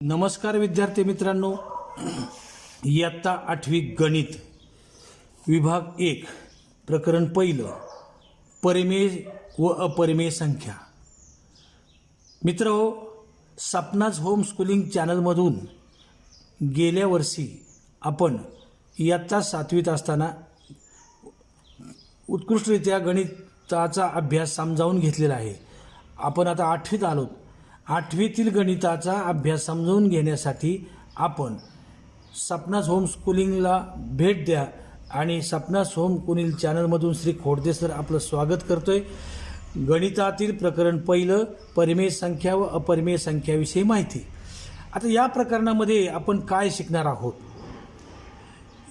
नमस्कार विद्यार्थी मित्रांनो, इयत्ता 8वी गणित विभाग 1 प्रकरण पहिलं परिमेय व अपरिमेय संख्या। मित्रहो, सपनाज होम स्कूलिंग चॅनलमधून गेल्या वर्षी आपण इयत्ता 7वीत असताना उत्कृष्टरित्या गणिताचा अभ्यास समजावून घेतलेला आहे। आपण आता 8वीत आलोत। 8वीतील गणिताचा अभ्यास समजून घेण्यासाठी आपण सपनाज होम स्कूलिंगला भेट द्या आणि Sapna's home schooling चॅनलमधून Shri खोडदे sir आपलं स्वागत करतोय। गणितातील प्रकरण पहिलं परिमेय संख्या व अपरिमेय संख्याविषयी माहिती। आता या प्रकरणामध्ये आपण काय शिकणार आहोत?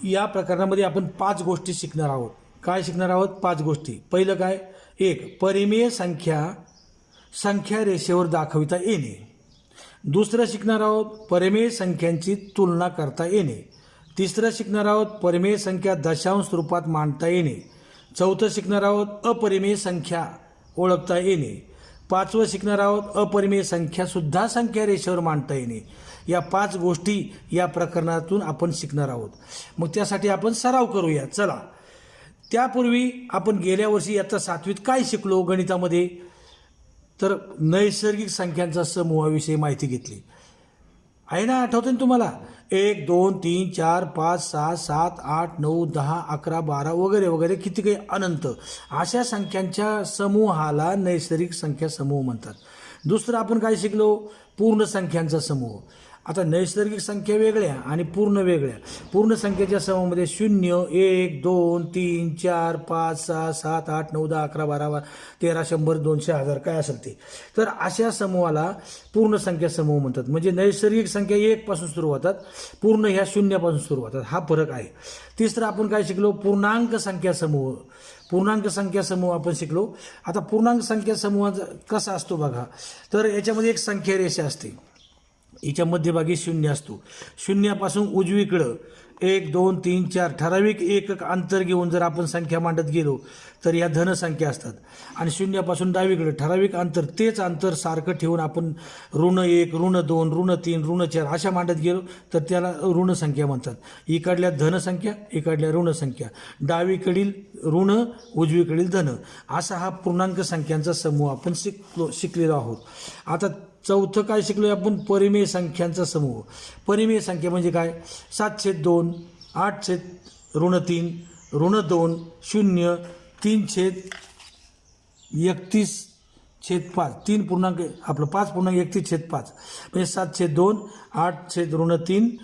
या प्रकरणामध्ये आपण 5 गोष्टी शिकणार आहोत। काय शिकणार आहोत? 5 गोष्टी। पहिलं काय? 1. परिमेय संख्या रेषेवर दाखविता येणे। दुसरं शिकणार आहोत परिमेय संख्यांची तुलना करता येणे। तिसरं शिकणार आहोत परिमेय संख्या दशांश रूपात मांडता येणे। चौथं शिकणार आहोत अपरिमेय संख्या ओळखता येणे। 5वं शिकणार आहोत अपरिमेय संख्या सुद्धा संख्या रेषेवर मांडता येणे। या 5 गोष्टी या प्रकरणातून आपण शिकणार आहोत। मग त्यासाठी आपण सराव करूया। चला, त्यापूर्वी आपण गेल्या वर्षी इयत्ता 7वीत काय शिकलो गणितामध्ये? तर नैसर्गिक संख्यांचा समूहाविषयी माहिती घेतली आहे ना? आठवते ना तुम्हाला? 1 2 3 4 5 6 7 8 9 10 11 12 वगैरे वगैरे किती काही अनंत अशा संख्यांच्या समूहाला नैसर्गिक संख्या समूह म्हणतात। दुसरं आपण काय शिकलो? पूर्ण संख्यांचा समूह। आता नैसर्गिक संख्या वेगळ्या आणि पूर्ण वेगळ्या। पूर्ण संख्येच्या समूहामध्ये 0 1 2 3 4 5 6 7 8 9 10 11 12 13 100 200 1000 काय असेल ते, तर अशा समूहाला पूर्ण संख्या समूह म्हणतात। म्हणजे नैसर्गिक संख्या 1 पासून सुरू होतात, पूर्ण ह्या 0 पासून सुरू होतात। हा फरक आहे। तिसरं आपण काय शिकलो? पूर्णांक संख्या समूह। पूर्णांक संख्या समूह आपण शिकलो। आता पूर्णांक संख्या समूह कसा असतो बघा, तर याच्यामध्ये एक संख्या रेषा असते, हिच्या मध्यभागी 0 असतो। 0 पासून उजवीकडं 1 2 3 4 ठराविक एकक अंतर घेऊन जर आपण संख्या मांडत गेलो तर या धन संख्या असतात। आणि 0 पासून डावीकडे ठराविक अंतर, तेच अंतर सारखं ठेवून आपण ऋण 1 ऋण 2 ऋण 3 ऋण 4 अशा मांडत गेलो तर त्याला ऋण संख्या म्हणतात। इकडल्या धन संख्या, इकडल्या ऋण संख्या, डावीकडील ऋण उजवीकडील धन, असा हा पूर्णांक संख्यांचा समूह आपण शिकलेलो आहोत। आता चौथं काय शिकलोय आपण? परिमेय संख्यांचा समूह। परिमेय संख्या म्हणजे काय? 7/2 8 ऋण 3 ऋण 2 0 3/31/5 3 पूर्णांक आपलं 5.31/5 म्हणजे 7/2 8 ऋण 3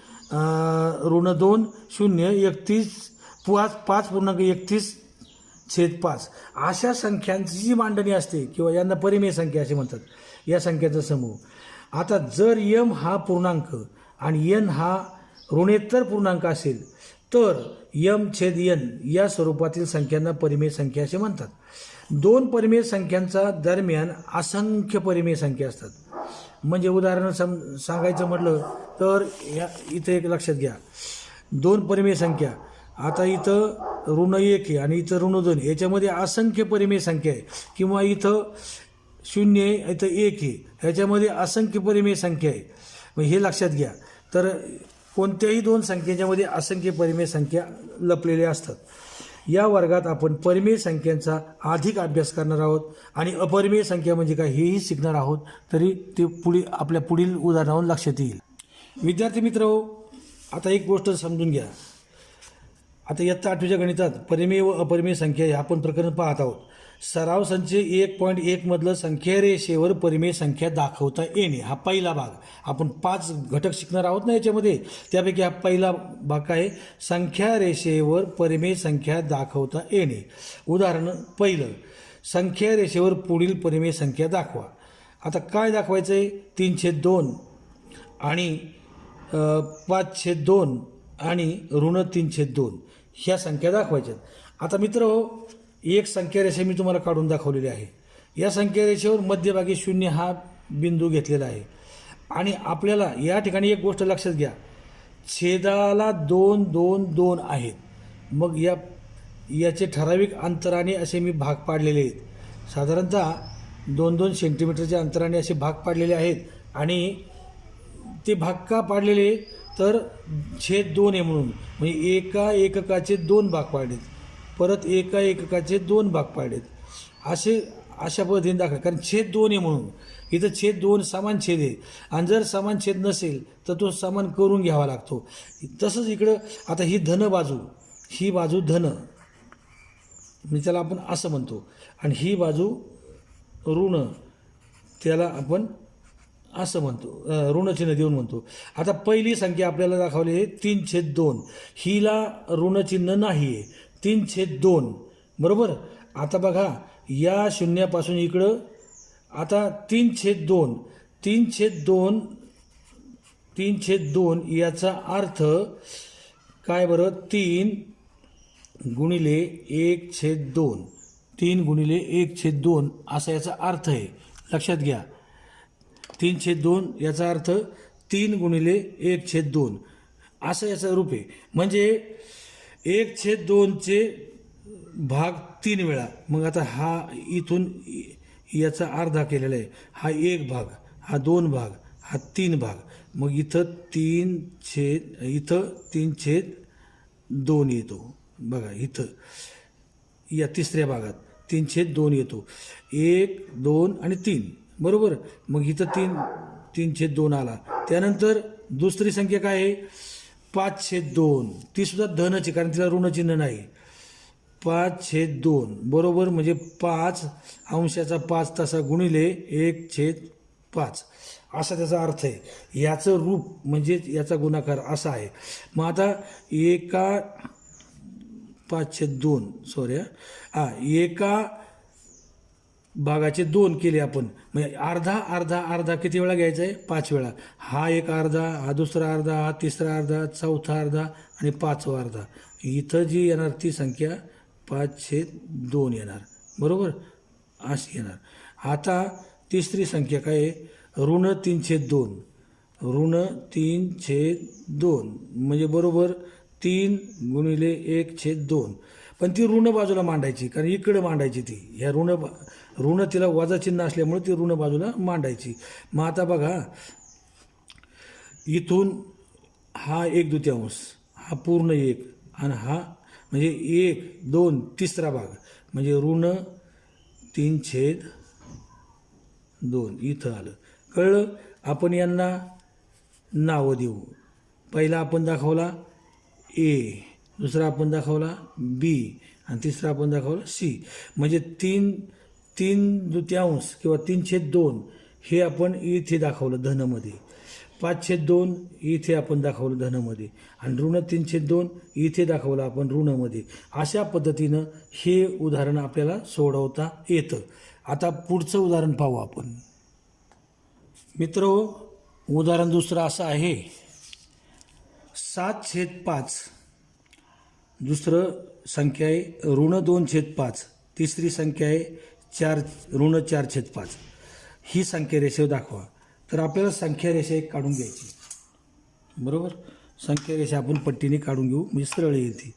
ऋण 2 0 5.31/5 अशा संख्यांची जी मांडणी असते किंवा यांना परिमेय संख्या असे म्हणतात, या संख्यांचा समूह। आता जर m हा पूर्णांक आणि n हा ऋणेतर पूर्णांक असेल तर m/n या स्वरूपातील संख्यांना परिमेय संख्या असे म्हणतात। 2 परिमेय संख्यांचा दरम्यान असंख्य परिमेय संख्या असतात। म्हणजे उदाहरण सांगायचं म्हटलं तर इथे एक लक्षात घ्या, 2 परिमेय संख्या, आता इथं ऋण 1 आहे आणि इथं ऋण 2 आहे, याच्यामध्ये असंख्य परिमेय संख्या आहे। किंवा इथं 0 आहे, इथं 1 आहे, ह्याच्यामध्ये असंख्य परिमेय संख्या आहे। मग हे लक्षात घ्या। तर कोणत्याही 2 संख्येच्यामध्ये असंख्य परिमेय संख्या लपलेल्या असतात। या वर्गात आपण परिमेय संख्यांचा अधिक अभ्यास करणार आहोत आणि अपरिमेय संख्या म्हणजे काय हेही शिकणार आहोत। तरी ते आपल्या पुढील उदाहरणावरून लक्षात येईल। विद्यार्थी मित्र, आता एक गोष्ट समजून घ्या। आता इयत्ता 8वीच्या गणितात परिमेय व अपरिमेय संख्या हे आपण प्रकरण पाहत आहोत। सराव संच 1.1 मधलं संख्या रेषेवर परिमेय संख्या दाखवता येणे हा पहिला भाग। आपण 5 घटक शिकणार आहोत ना याच्यामध्ये, त्यापैकी हा पहिला भाग काय? संख्या रेषेवर परिमेय संख्या दाखवता येणे। उदाहरण पहिलं, संख्या रेषेवर पुढील परिमेय संख्या दाखवा। आता काय दाखवायचं आहे? 3/2 आणि 5/2 आणि ऋण 3/2 ह्या संख्या दाखवायच्यात। आता मित्र, एक संख्या रेषा मी तुम्हाला काढून दाखवलेली आहे। या संख्या रेषेवर मध्यभागी 0 हा बिंदू घेतलेला आहे आणि आपल्याला या ठिकाणी एक गोष्ट लक्षात घ्या, छेदाला 2 2 2 आहेत। मग याचे ठराविक अंतराने असे मी भाग पाडलेले आहेत, साधारणतः 2-2 सेंटीमीटरच्या अंतराने असे भाग पाडलेले आहेत आणि ते भाग का पाडलेले तर छेद 2 आहे म्हणून, म्हणजे एका एककाचे 2 भाग पाडलेत, परत एका एककाचे 2 भाग पाडलेत, अशा पद्धतीने दाखवा. कारण छेद 2 आहे म्हणून इथं छेद 2 समान छेद आहे, आणि जर समान छेद नसेल तर तो समान करून घ्यावा लागतो. तसंच इकडं आता ही धन बाजू, ही बाजू धन म्हणजे त्याला आपण असं म्हणतो, आणि ही बाजू ऋण त्याला आपण असं म्हणतो, ऋणचिन्ह देऊन म्हणतो. आता पहिली संख्या आपल्याला दाखवली आहे 3/2, हिला ऋणचिन्ह नाही आहे, 3/2 बरोबर. आता बघा या शून्यापासून इकडं आता 3/2, 3/2, 3/2 याचा अर्थ काय बरं, 3 गुणिले 1/2, 3 गुणिले 1/2 असा याचा अर्थ आहे. लक्षात घ्या, 3/2 याचा अर्थ 3 गुणिले 1/2 असं याचं रूप आहे. म्हणजे 1/2चे भाग 3 वेळा. मग आता हा इथून याचा अर्धा केलेला आहे, हा 1 भाग, हा 2 भाग, हा 3 भाग. मग इथं 3/2 येतो. बघा इथं या तिसऱ्या भागात 3/2 येतो, 1, 2 आणि 3 बरोबर. मग इथं 3/2 आला. त्यानंतर दुसरी संख्या काय आहे 5/2, ती सुद्धा धनची कारण तिला ऋणचिन्ह नाही. 5/2 बरोबर, म्हणजे 5 अंशाचा 5 तसा गुणिले 1/5 असा त्याचा अर्थ आहे. याचं रूप म्हणजे याचा गुणाकार असा आहे. मग आता एका 5/2 सॉरी एका भागाचे 2 केले आपण, म्हणजे अर्धा अर्धा अर्धा किती वेळा घ्यायचा आहे 5 वेळा. हा एक अर्धा, हा दुसरा अर्धा, हा तिसरा अर्धा, चौथा अर्धा आणि 5वा अर्धा. इथं जी येणार ती संख्या 5/2 येणार बरोबर, अशी येणार. आता तिसरी संख्या काय आहे ऋण 3/2, ऋण 3/2 म्हणजे बरोबर 3 गुणिले 1/2. पण ती ऋण बाजूला मांडायची, कारण इकडे मांडायची ती, ह्या ऋण तिला वजा चिन्ह असल्यामुळे ती ऋण बाजूला मांडायची. मग आता बघा इथून हा 1/2, हा पूर्ण 1, आणि हा म्हणजे 1, 2 तिसरा भाग म्हणजे ऋण 3/2 इथं आलं. कळलं. आपण यांना नावं देऊ. पहिला आपण दाखवला ए, दुसरा आपण दाखवला बी, आणि तिसरा आपण दाखवला सी. म्हणजे 3/2 किंवा 3/2 हे आपण इथे दाखवलं धनमध्ये, 5/2 इथे आपण दाखवलं धनमध्ये, आणि ऋण 3/2 इथे दाखवलं आपण ऋणमध्ये. अशा पद्धतीनं हे उदाहरण आपल्याला सोडवता येतं. आता पुढचं उदाहरण पाहू आपण. मित्र, उदाहरण दुसरं असं आहे 7/5. दुसरं संख्या आहे ऋण 2/5. तिसरी संख्या आहे ऋण 4/5. ही संख्या रेषेवर दाखवा. तर आपल्याला संख्या रेषा एक काढून घ्यायची बरोबर. संख्या रेषा आपण पट्टीने काढून घेऊ, म्हणजे सरळ येईल ती.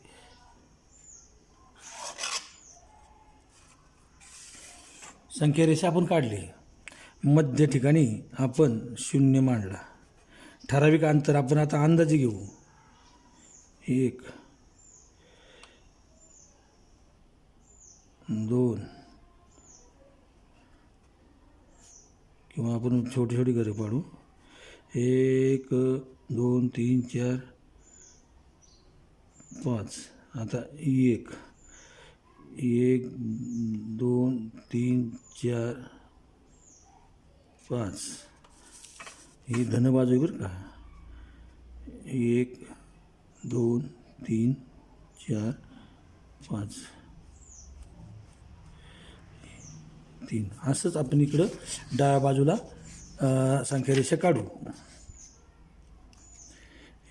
संख्या रेषा आपण काढली, मध्य ठिकाणी आपण 0 मांडला. ठराविक अंतर आपण आता अंदाजे घेऊ, 1, 2 किंवा आपण छोटी छोटी घरं पाडू. 1, 2, 3, 4, 5. आता 1, 2, 3, 4, 5 ही धन बाजू आहे बरं का. 1, 2, 3, 4, 5, 3 असंच आपण इकडं डाव्या बाजूला संख्या रेषा काढू.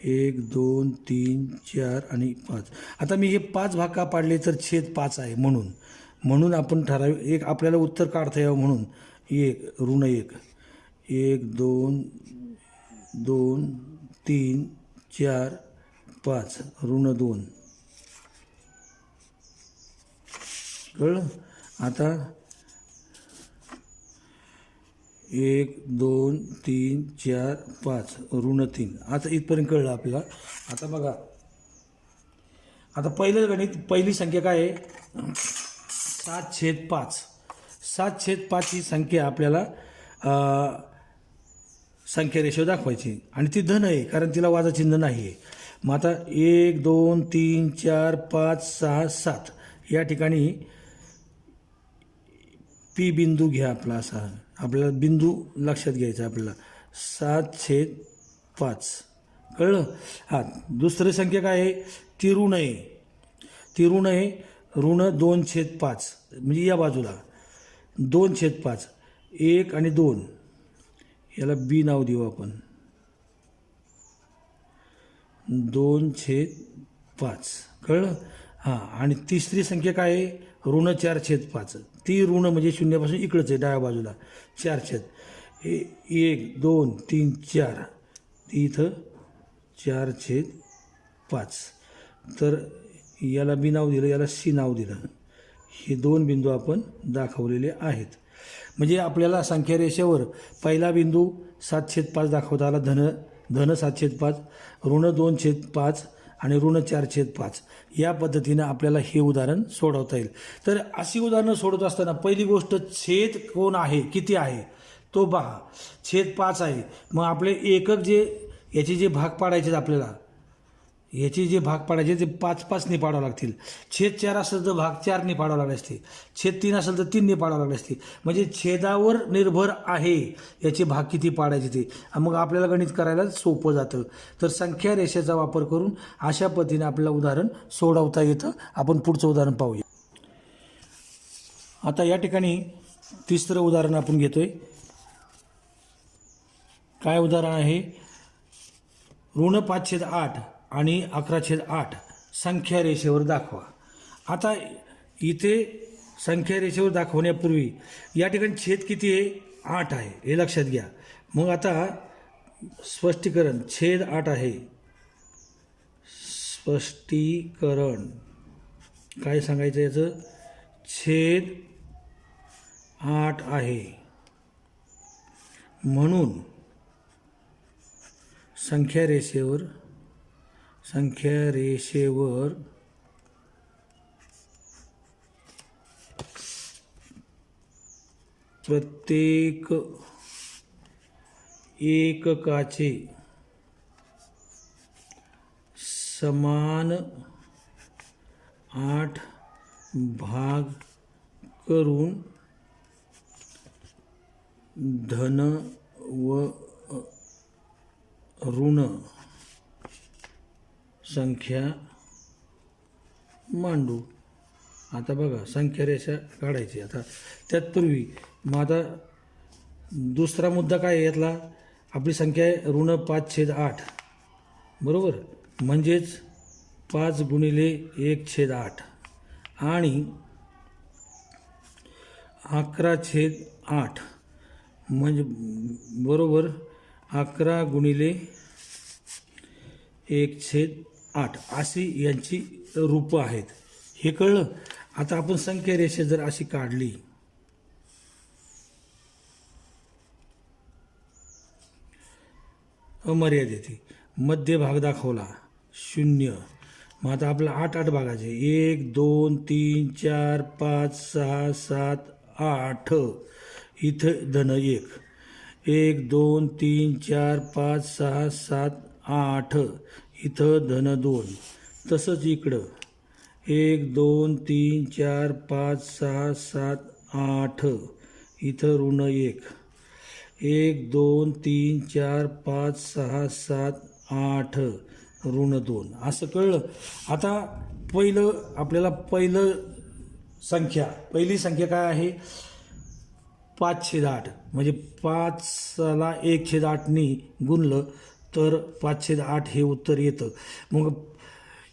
1, 2, 3, 4 आणि 5. आता मी हे 5 भाग का पाडले तर छेद 5 आहे म्हणून आपण ठराविक एक आपल्याला उत्तर काढता यावं म्हणून 1 ऋण 1, 1, 2, 2, 3, 4, 5 ऋण 2. कळलं. आता 1 2 3 4 5 ऋण 3. आता इथपर्यंत कळलं आपल्याला. आता बघा, आता पहिलं गणित, पहिली संख्या काय आहे? 7/5. 7/5 ही संख्या आपल्याला संख्या रेषेवर दाखवायची आणि ती धन आहे कारण तिला वाजा चिन्ह नाही आहे. मग आता 1 2 3 4 5 6 7 या ठिकाणी पी बिंदू घ्या आपला. असा आपल्याला बिंदू लक्षात घ्यायचा आपल्याला. 7/5 कळलं. हां, दुसरी संख्या काय आहे? ती ऋण आहे. ती ऋण आहे. ऋण 2/5 म्हणजे या बाजूला 2/5. 1 आणि 2 याला बी नाव देऊ आपण. 2/5 कळलं. हां, आणि तिसरी संख्या काय आहे? ऋण 4/5. ती ऋण म्हणजे शून्यापासून इकडंच आहे डाव्या बाजूला. 4/. 1 2 3 4 ती इथं 4/5. तर याला बी नाव दिलं, याला सी नाव दिलं. हे दोन बिंदू आपण दाखवलेले आहेत. म्हणजे आपल्याला संख्या रेषेवर पहिला बिंदू 7/5 दाखवता आला. धन 7/5, ऋण 2/5 आणि ऋण 4/5. या पद्धतीनं आपल्याला हे उदाहरण सोडवता येईल. तर अशी उदाहरणं सोडवत असताना पहिली गोष्ट, छेद कोण आहे, किती आहे तो पहा. छेद 5 आहे. मग आपले एकक जे याचे जे भाग पाडायचे आपल्याला, याचे जे भाग पाडायचे ते 5/5 पाडावं लागतील. छेद 4 असेल तर भाग 4 पाडावं लागले असते. छेद 3 असेल तर 3 पाडावं लागले असते. म्हणजे छेदावर निर्भर आहे याचे भाग किती पाडायचे ते. मग आपल्याला गणित करायला सोपं जातं. तर संख्या रेषेचा वापर करून अशा पद्धतीने आपल्याला उदाहरण सोडवता येतं. आपण पुढचं उदाहरण पाहूया. आता या ठिकाणी तिसरं उदाहरण आपण घेतोय. काय उदाहरण आहे? ऋण 5/8 आणि 11/8 संख्या रेषेवर दाखवा. आता इथे संख्या रेषेवर दाखवण्यापूर्वी या ठिकाणी छेद किती आहे? 8 आहे, हे लक्षात घ्या. मग आता स्पष्टीकरण, छेद 8 आहे. स्पष्टीकरण काय सांगायचं याचं? छेद 8 आहे म्हणून संख्या रेषेवर प्रत्येक एककाचे समान 8 भाग करून धन व ऋण संख्या मांडू. आता बघा, संख्या रेषा काढायची. आता त्यातपूर्वी मग आता दुसरा मुद्दा काय आहे यातला? आपली संख्या आहे ऋण 5/8 बरोबर. म्हणजेच 5 गुणिले 1/8 आणि 11/8 म्हणजे बरोबर 11 गुणिले 1/8 अशी यांची रूपं आहेत. हे कळलं. आता आपण संख्या रेषा जर अशी काढली, अमर्यादित मध्यभाग दाखवला 0. मग आता आपला 8 भागाचे 1 2 3 4 5 6 7 8. इथं धन 1 1 2 3 4 5 6 7 8. इथं धन 2. तसंच इकडं 1 2 3 4 5 6 7 8. इथं ऋण 1 1 2 3 4 5 6 7 8 ऋण 2. असं कळलं. आता पहिली संख्या काय आहे? 5/8 म्हणजे 5ला 1/8 गुणलं तर 5/8 हे उत्तर येतं. मग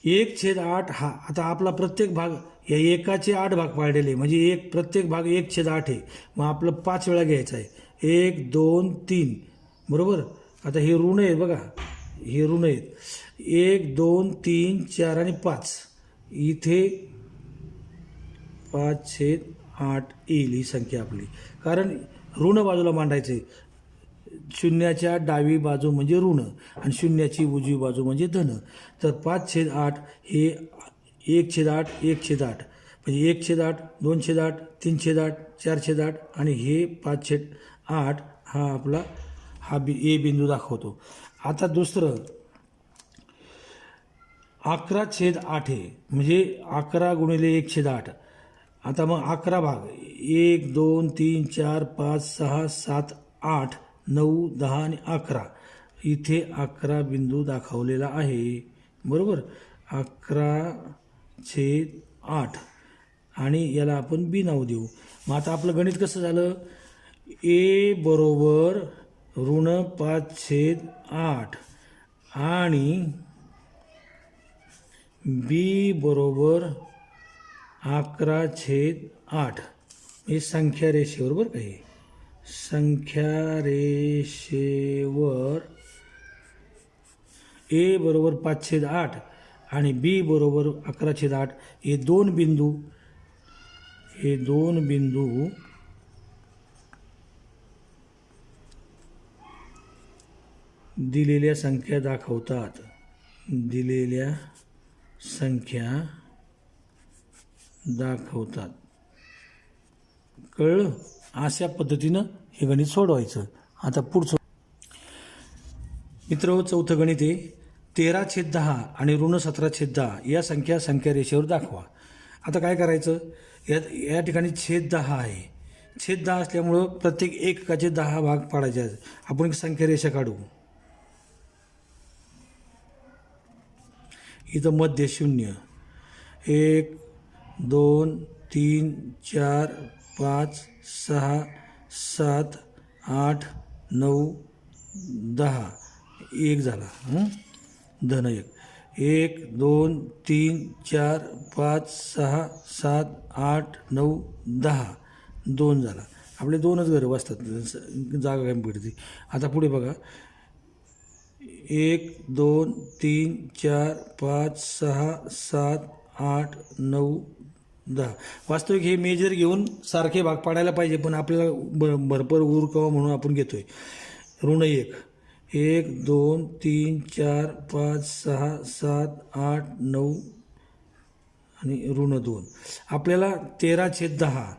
1/8 हा आता आपला प्रत्येक भाग या एकाचे 8 भाग पाडलेले म्हणजे प्रत्येक भाग 1/8 आहे. मग आपलं 5 वेळा घ्यायचं आहे. 1 2 3 बरोबर. आता हे ऋण आहेत बघा, हे ऋण आहेत. 1 2 3 4 आणि 5. इथे 5/8 येईल ही संख्या आपली. कारण ऋण बाजूला मांडायचे. शून्याच्या डावी बाजू म्हणजे ऋण आणि शून्याची उजवी बाजू म्हणजे धन. तर 5/8 हे 1/8 1/8 म्हणजे 1/8 2/8 3/8 4/8 आणि हे 5/8 हा आपला ए बिंदू दाखवतो. आता दुसरं 11/8 आहे म्हणजे 11 गुणिले 1/8. आता मग 11 भाग 1 2 3 4 5 6 7 8 9 10 आणि 11 इथे 11 बिंदू दाखवलेला आहे. बरोबर 11/8 आणि याला आपण बी नाव देऊ. मग आता आपलं गणित कसं झालं. ए बरोबर ऋण 5/8 आणि बी बरोबर 11/8 हे संख्या रेषेवर बरं का. हे संख्या रेषेवर ए बरोबर 5/8 आणि बी बरोबर 11/8 हे दोन बिंदू दिलेल्या संख्या दाखवतात. कळलं. अशा पद्धतीनं हे गणित सोडवायचं. आता पुढचं मित्र चौथं गणित आहे 13/10 आणि ऋण 17/10 या संख्या रेषेवर दाखवा. आता काय करायचं. या ठिकाणी छेद 10 आहे. छेद 10 असल्यामुळं प्रत्येक एककाचे 10 भाग पाडायचे आहेत. आपण एक संख्या रेषा काढू. इथं मध्य 0 1 2 3 4 5 6 7 8 9 10 1 झाला. धन 1 2 3 4 5 6 7 8 9 10 2 झाला. आपले 2च घरं बसतात जागा कमी पडते. आता पुढे बघा 1 2 3 4 5 6 7 8 9 10. वास्तविक हे मेजर घेऊन सारखे भाग पाडायला पाहिजे पण आपल्याला भरपूर उरकावं म्हणून आपण घेतोय. ऋण 1 2 3 4 5 6 7 8 9 आणि ऋण 2. आपल्याला 13/10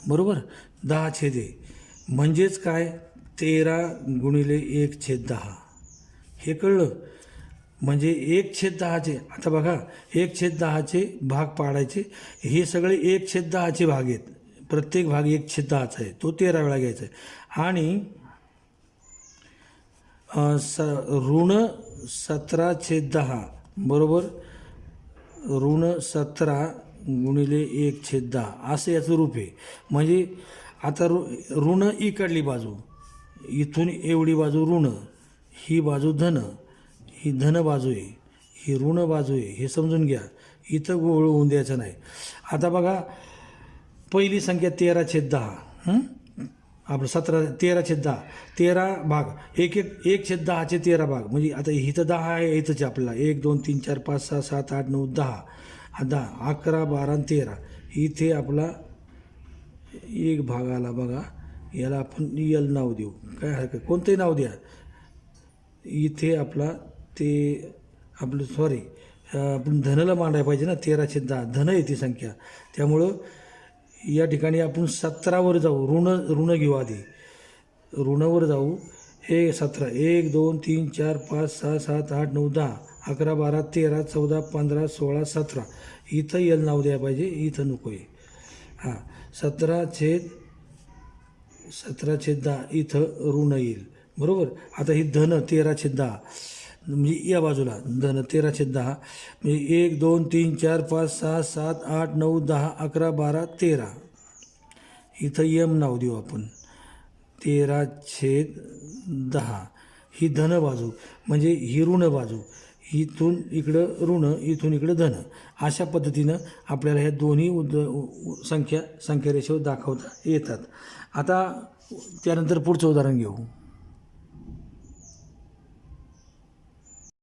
बरोबर 10 छेद आहे म्हणजेच काय 13 गुणिले 1/10 हे कळलं. म्हणजे 1/10 आता बघा 1/10 भाग पाडायचे. हे सगळे 1/10 भाग आहेत. प्रत्येक भाग 1/10 आहे. तो 13 वेळा घ्यायचा आहे. आणि ऋण 17/10 बरोबर ऋण 17 गुणिले 1/10 असं याचं रूप आहे. म्हणजे आता ऋण इकडली बाजू इथून एवढी बाजू ऋण ही बाजू धन ही धन बाजू आहे ही ऋण बाजू आहे हे समजून घ्या. इथं गोळ होऊन द्यायचं नाही. आता बघा पहिली संख्या 13/10 आपलं 13/10 13 भाग 1/10 13 भाग म्हणजे आता इथं 10 आहे. इथंच आपल्याला 1 2 3 4 5 6 7 8 9 10 11 12 आणि 13 इथे आपला एक भाग आला बघा. याला आपण यल नाव देऊ. काय हरकत कोणतंही नाव द्या. इथे आपला आपण धनला मांडायला पाहिजे ना. 13/10 धन आहे ती संख्या. त्यामुळं या ठिकाणी आपण 17वर जाऊ. ऋण घेऊ आधी. ऋणावर जाऊ. हे 17 1 2 3 4 5 6 7 8 9 10 11 12 13 14 15 16 17 इथं यल नाव द्यायला पाहिजे. इथं नको आहे. 17/10 इथं ऋण येईल बरोबर. आता ही धन 13/10 म्हणजे या बाजूला धन 13/10 म्हणजे 1 2 3 4 5 6 7 8 9 10 11 12 13 इथं यम नाव देऊ आपण. 13/10 ही धन बाजू म्हणजे ही ऋण बाजू. इथून इकडं ऋण इथून इकडं धन. अशा पद्धतीनं आपल्याला ह्या दोन्ही संख्या रेषेवर दाखवता येतात. आता त्यानंतर पुढचं उदाहरण घेऊ.